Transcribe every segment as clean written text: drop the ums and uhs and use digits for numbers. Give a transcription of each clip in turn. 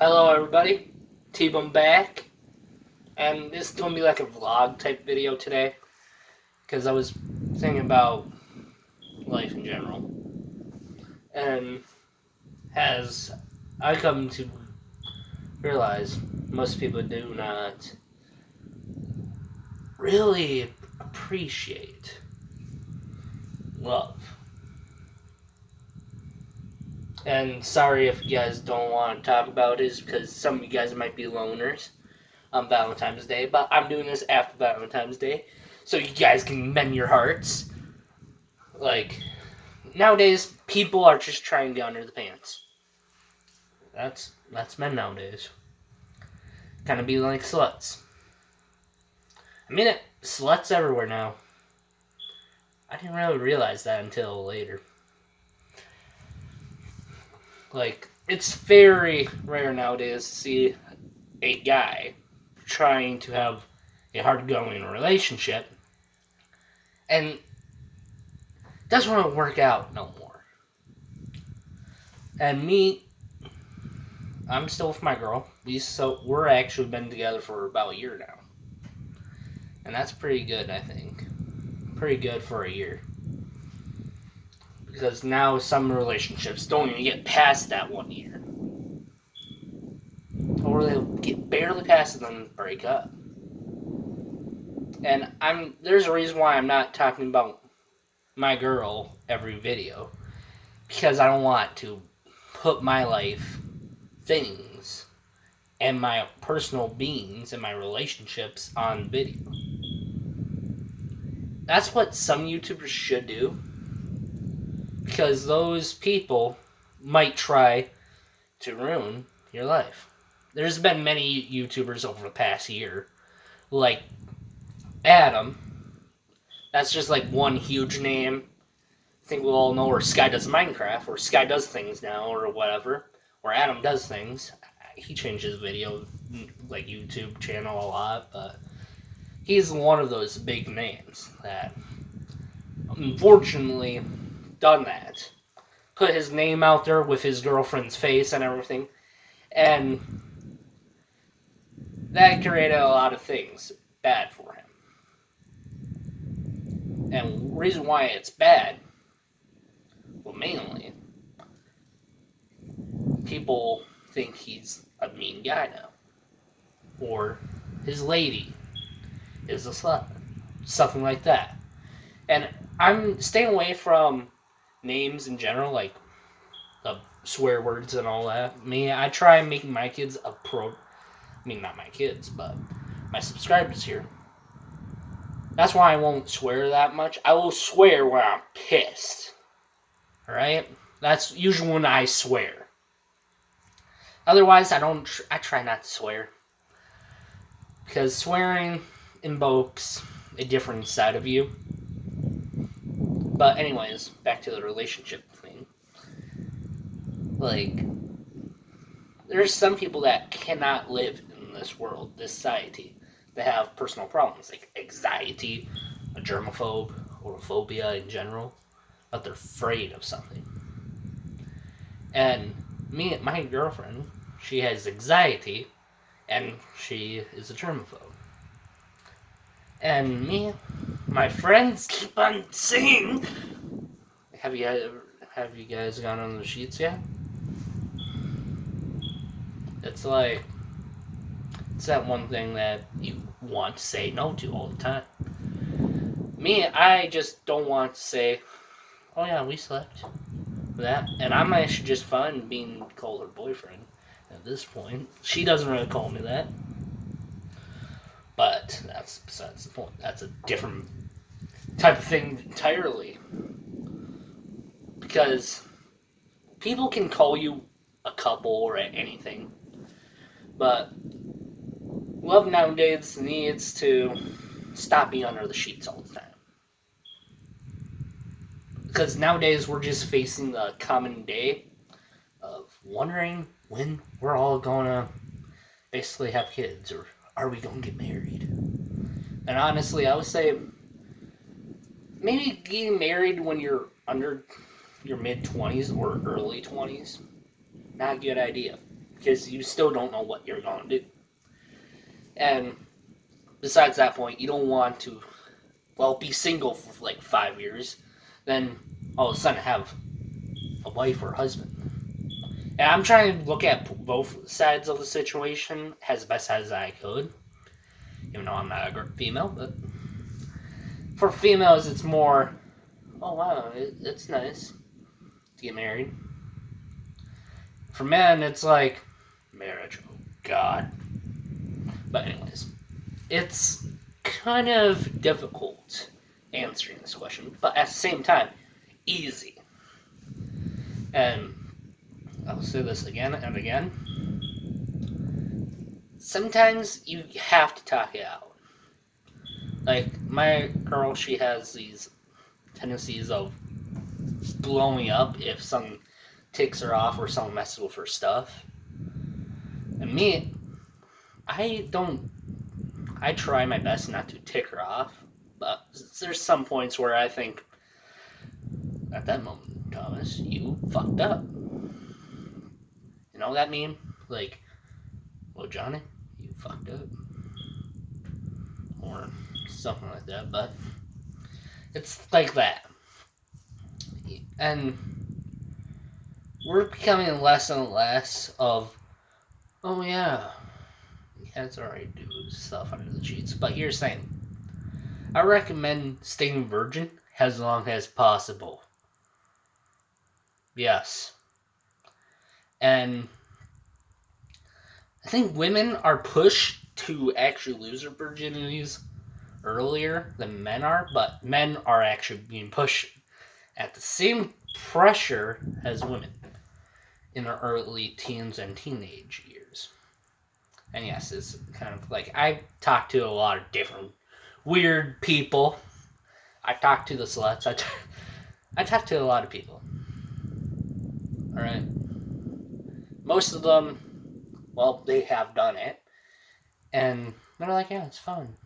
Hello everybody, T-Bone back, and this is going to be like a vlog type video today, because I was thinking about life in general, and as I come to realize, most people do not really appreciate love. And sorry if you guys don't want to talk about this, because some of you guys might be loners on Valentine's Day, but I'm doing this after Valentine's Day, so you guys can mend your hearts. Like, nowadays, people are just trying to get under the pants. That's men nowadays. Kind of be like sluts. I mean, sluts everywhere now. I didn't really realize that until later. Like, it's very rare nowadays to see a guy trying to have a hard-going relationship and doesn't want to work out no more. And me, I'm still with my girl. We're actually been together for about a year now. And that's pretty good, I think. Pretty good for a year. Because now some relationships don't even get past that 1 year. Or they'll get barely past it and then break up. And there's a reason why I'm not talking about my girl every video. Because I don't want to put my life, things, and my personal beings and my relationships on video. That's what some YouTubers should do. Because those people might try to ruin your life. There's been many YouTubers over the past year, like Adam. That's just like one huge name. I think we'll all know where Sky does Minecraft, or Sky does things now, or whatever. Or Adam does things. He changes video, like YouTube channel a lot, but he's one of those big names that, unfortunately, done that. Put his name out there with his girlfriend's face and everything, and that created a lot of things bad for him. And the reason why it's bad, well, mainly, people think he's a mean guy now. Or his lady is a slut. Something like that. And I'm staying away from names in general, like swear words and all that. I try making my kids not my kids, but my subscribers here. That's why I won't swear that much. I will swear when I'm pissed. Alright? That's usually when I swear. Otherwise, I try not to swear. Because swearing invokes a different side of you. But anyways, back to the relationship thing. Like, there's some people that cannot live in this world, this society, that have personal problems, like anxiety, a germaphobe, or a phobia in general, but they're afraid of something. And my girlfriend, she has anxiety, and she is a germaphobe. And my friends keep on saying, have you guys gone on the sheets yet? It's like, it's that one thing that you want to say no to all the time. I just don't want to say, oh yeah, we slept. That, and I'm actually just fine being called her boyfriend at this point. She doesn't really call me that. But that's besides the point. That's a different type of thing entirely. Because people can call you a couple or anything. But love nowadays needs to stop being under the sheets all the time. Because nowadays we're just facing the common day of wondering when we're all gonna basically have kids, or are we gonna get married? And honestly, I would say maybe getting married when you're under your mid-20s or early 20s, not a good idea. because you still don't know what you're going to do. And besides that point, you don't want to, well, be single for like 5 years, then all of a sudden have a wife or husband. And I'm trying to look at both sides of the situation as best as I could, even though I'm not a female. But for females, it's more, oh wow, it's nice to get married. For men, it's like, marriage, oh god. But anyways, it's kind of difficult answering this question, but at the same time, easy. And I'll say this again and again. Sometimes you have to talk it out. Like, my girl, she has these tendencies of blowing up if someone ticks her off or someone messes with her stuff. And me, I try my best not to tick her off, but there's some points where I think, at that moment, Thomas, you fucked up. You know that meme? Like, well, Johnny, you fucked up. Or something like that, but it's like that. And we're becoming less and less of, oh yeah, cats already do stuff under the sheets. But here's the thing. I recommend staying virgin as long as possible. Yes. And I think women are pushed to actually lose their virginities earlier than men are, but men are actually being pushed at the same pressure as women in their early teens and teenage years. And yes, it's kind of like, I talked to a lot of different weird people. I talked to the sluts. I talked to a lot of people. Alright. Most of them, well, they have done it. And they're like, yeah, it's fun.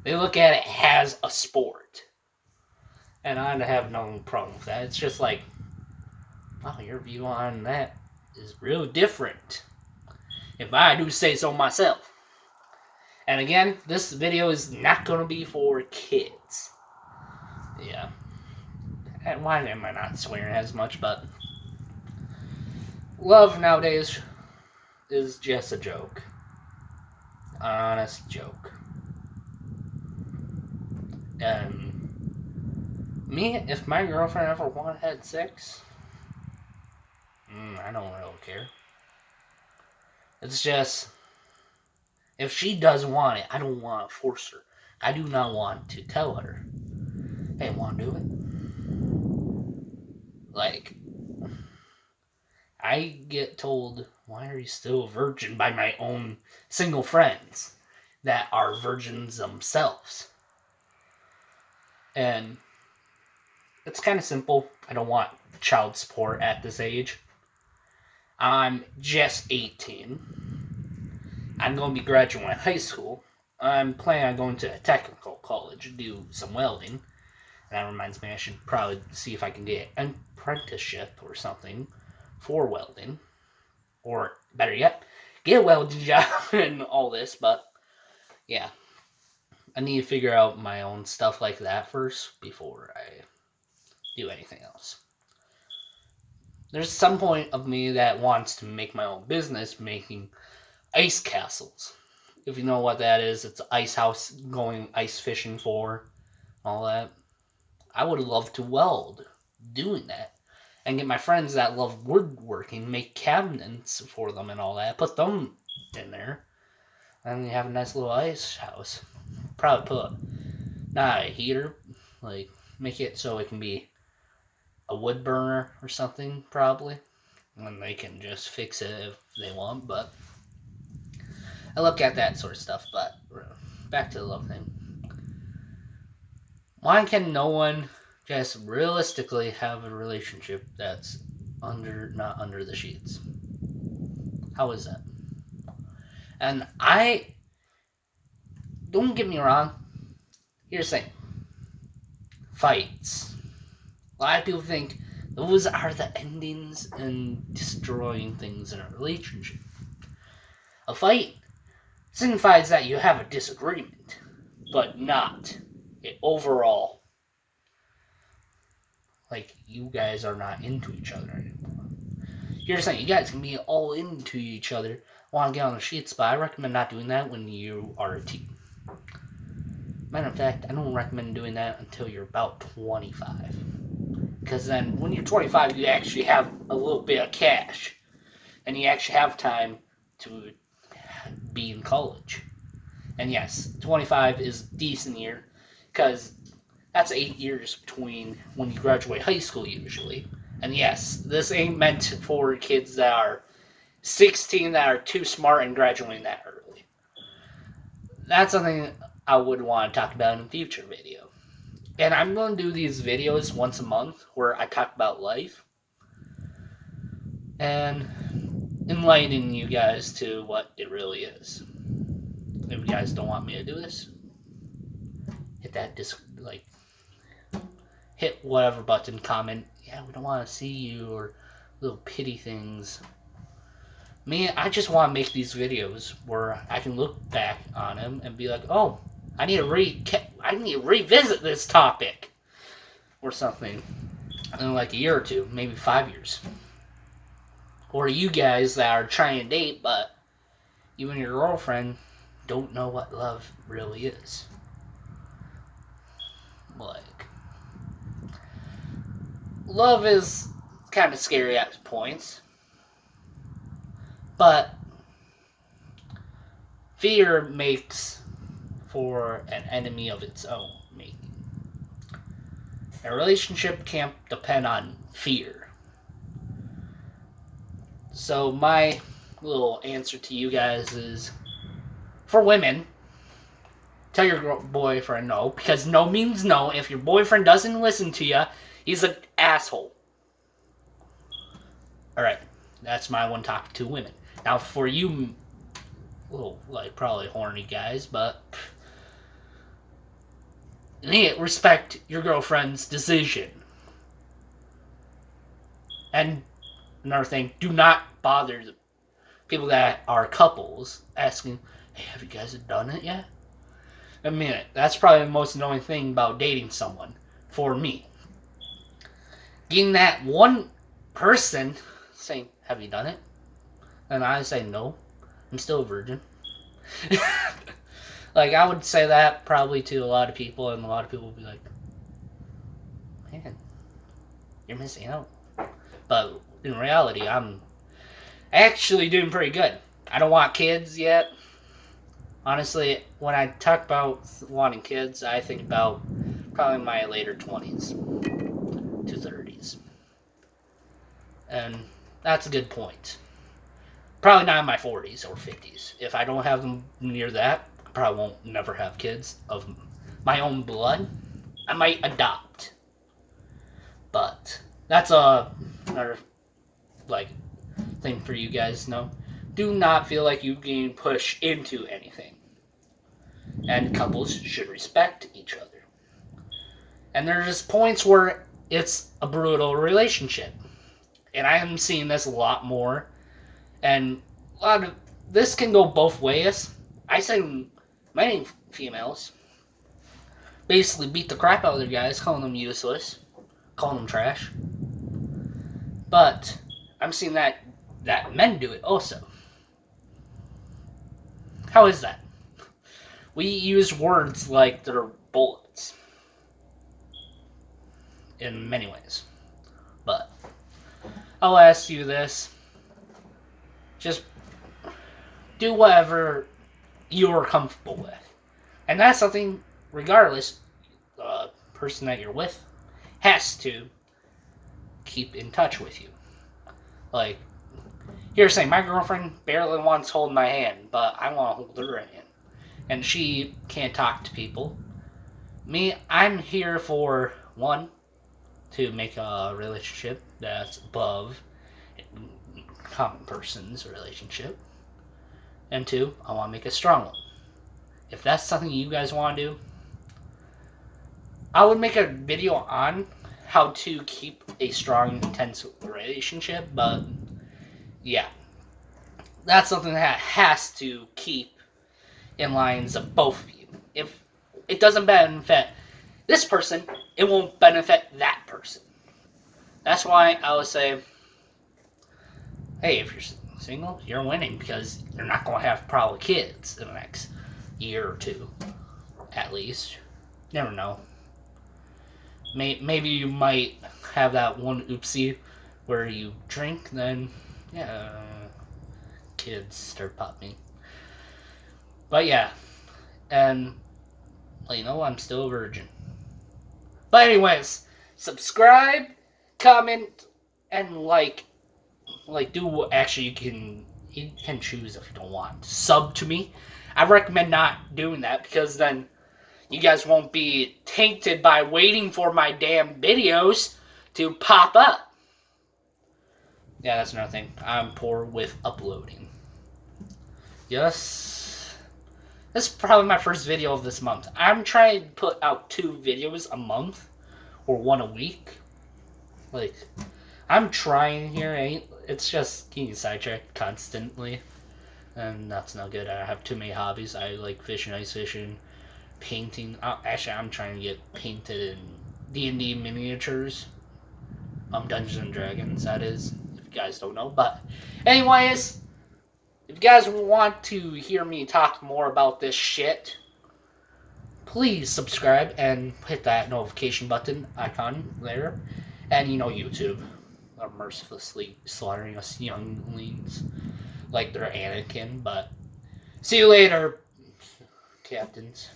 They look at it as a sport. And I have no problem with that. It's just like, wow, your view on that is real different, if I do say so myself. And again, this video is not going to be for kids. Yeah. And why am I not swearing as much? But love nowadays is just a joke. An honest joke. And me, if my girlfriend ever wanted to have sex, I don't really care. It's just, if she does want it, I don't want to force her. I do not want to tell her, hey, want to do it? Like, I get told, why are you still a virgin by my own single friends that are virgins themselves? And it's kind of simple. I don't want child support at this age. I'm just 18. I'm going to be graduating high school. I'm planning on going to a technical college to do some welding. And that reminds me, I should probably see if I can get an apprenticeship or something for welding. Or, better yet, get a welding job and all this. But, yeah. I need to figure out my own stuff like that first before I do anything else. There's some point of me that wants to make my own business making ice castles. If you know what that is, it's an ice house going ice fishing for, all that. I would love to weld doing that. And get my friends that love woodworking, make cabinets for them and all that, put them in there. And you have a nice little ice house. Probably put, not a heater, like, make it so it can be a wood burner or something, probably. And they can just fix it if they want, but I look at that sort of stuff. But back to the love thing. Why can no one just realistically have a relationship that's not under the sheets? How is that? And don't get me wrong, here's the thing. Fights. A lot of people think Those are the endings and destroying things in a relationship. A fight signifies that you have a disagreement, but not overall. Like, you guys are not into each other anymore. You're saying you guys can be all into each other, want to get on the sheets, but I recommend not doing that when you are a teen. Matter of fact, I don't recommend doing that until you're about 25. Because then, when you're 25, you actually have a little bit of cash. And you actually have time to be in college. And yes, 25 is a decent year, because that's 8 years between when you graduate high school, usually. And yes, this ain't meant for kids that are 16 that are too smart and graduating that early. That's something I would want to talk about in a future video. And I'm going to do these videos once a month where I talk about life and enlighten you guys to what it really is. If you guys don't want me to do this, hit that hit whatever button, comment, yeah, we don't want to see you, or little pity things. Me, I just want to make these videos where I can look back on them and be like, oh, I need to revisit this topic or something in like a year or two, maybe 5 years. Or you guys that are trying to date, but you and your girlfriend don't know what love really is. Like, love is kind of scary at points, but fear makes for an enemy of its own making. A relationship can't depend on fear. So my little answer to you guys is, for women, tell your boyfriend no, because no means no. If your boyfriend doesn't listen to you, he's an asshole. Alright, that's my one talk to women. Now for you, little, like, probably horny guys, but you need to respect your girlfriend's decision. And another thing, do not bother the people that are couples asking, hey, have you guys done it yet? A minute. That's probably the most annoying thing about dating someone, for me. Getting that one person saying, have you done it? And I say, no, I'm still a virgin. Like, I would say that probably to a lot of people, and a lot of people would be like, man, you're missing out. But in reality, I'm actually doing pretty good. I don't want kids yet. Honestly, when I talk about wanting kids, I think about probably my later 20s to 30s. And that's a good point. Probably not in my 40s or 50s. If I don't have them near that, I probably won't never have kids of my own blood. I might adopt. But that's another thing for you guys to know. Do not feel like you're getting pushed into anything. And couples should respect each other. And there's just points where it's a brutal relationship. And I am seeing this a lot more. And a lot of this can go both ways. I say many females basically beat the crap out of their guys, calling them useless, calling them trash. But I'm seeing that men do it also. How is that? We use words like they're bullets in many ways. But I'll ask you this. Just do whatever you're comfortable with. And that's something, regardless, the person that you're with has to keep in touch with you. Like, here's saying, my girlfriend barely wants to hold my hand, but I want to hold her hand. And she can't talk to people. Me, I'm here for, one, to make a relationship that's above common person's relationship. And two, I want to make a strong one. If that's something you guys want to do, I would make a video on how to keep a strong, intense relationship, but yeah, that's something that has to keep in lines of both of you. If it doesn't benefit this person, it won't benefit that person. That's why I would say, hey, if you're single, you're winning because you're not going to have probably kids in the next year or two, at least. Never know. Maybe you might have that one oopsie where you drink, then yeah, kids start popping. But yeah, and I'm still a virgin. But anyways, subscribe, comment, and do what actually you can choose if you don't want. Sub to me. I recommend not doing that because then you guys won't be tainted by waiting for my damn videos to pop up. Yeah, that's another thing. I'm poor with uploading. Yes. This is probably my first video of this month. I'm trying to put out 2 videos a month or 1 a week. I'm trying here. It's just getting sidetracked constantly. And that's not good. I have too many hobbies. I like fishing, ice fishing, painting. Actually, I'm trying to get painted in D&D miniatures. Dungeons and Dragons, that is. If you guys don't know. But anyways, if you guys want to hear me talk more about this shit, please subscribe and hit that notification button icon there. And YouTube are mercilessly slaughtering us younglings like they're Anakin. But see you later, captains.